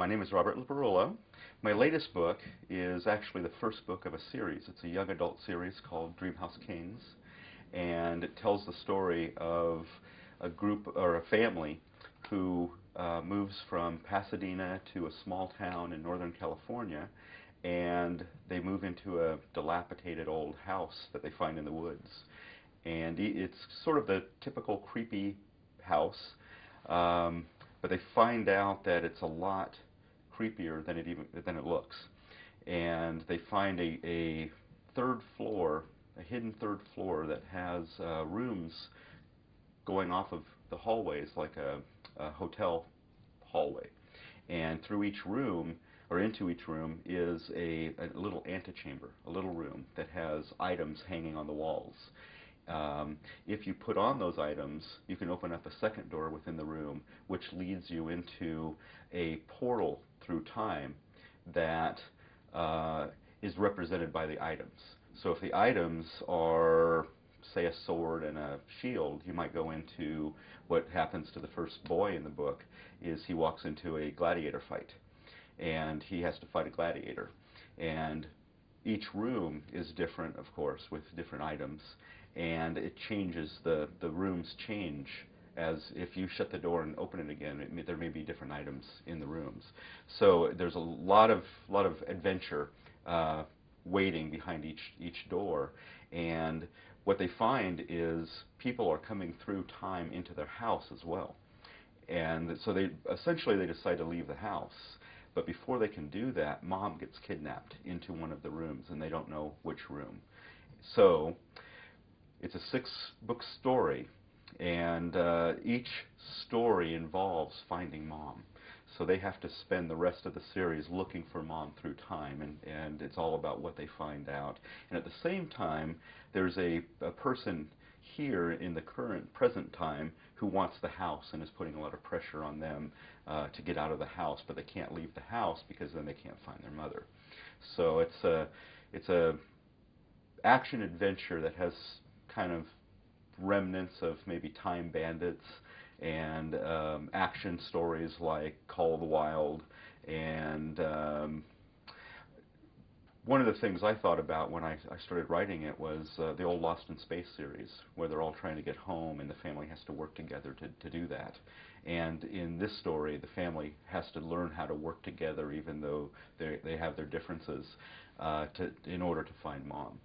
My name is Robert Liparulo. My latest book is actually the first book of a series. It's a young adult series called DREAMHOUSE Kings, and it tells the story of a group or a family who moves from Pasadena to a small town in Northern California, and they move into a dilapidated old house that they find in the woods. And it's sort of the typical creepy house, but they find out that it's a lot creepier than it looks. And they find a third floor, a hidden third floor that has rooms going off of the hallways like a hotel hallway. And through each room, or into each room, is a little antechamber, a little room that has items hanging on the walls. If you put on those items, you can open up a second door within the room, which leads you into a portal through time that is represented by the items. So if the items are, say, a sword and a shield, you might go into what happens to the first boy in the book, is he walks into a gladiator fight, and he has to fight a gladiator. And each room is different, of course, with different items, and it changes, the rooms change as if you shut the door and open it again, there may be different items in the rooms. So there's a lot of adventure waiting behind each door, and what they find is people are coming through time into their house as well. And so they decide to leave the house. But before they can do that, Mom gets kidnapped into one of the rooms, and they don't know which room. So it's a 6-book story, and each story involves finding Mom. So they have to spend the rest of the series looking for Mom through time, and it's all about what they find out. And at the same time, there's a person here in the present time who wants the house and is putting a lot of pressure on them to get out of the house, but they can't leave the house because then they can't find their mother. So it's a action adventure that has kind of remnants of maybe Time Bandits and action stories like Call of the Wild. And one of the things I thought about when I started writing it was the old Lost in Space series, where they're all trying to get home and the family has to work together to do that. And in this story, the family has to learn how to work together even though they have their differences in order to find Mom.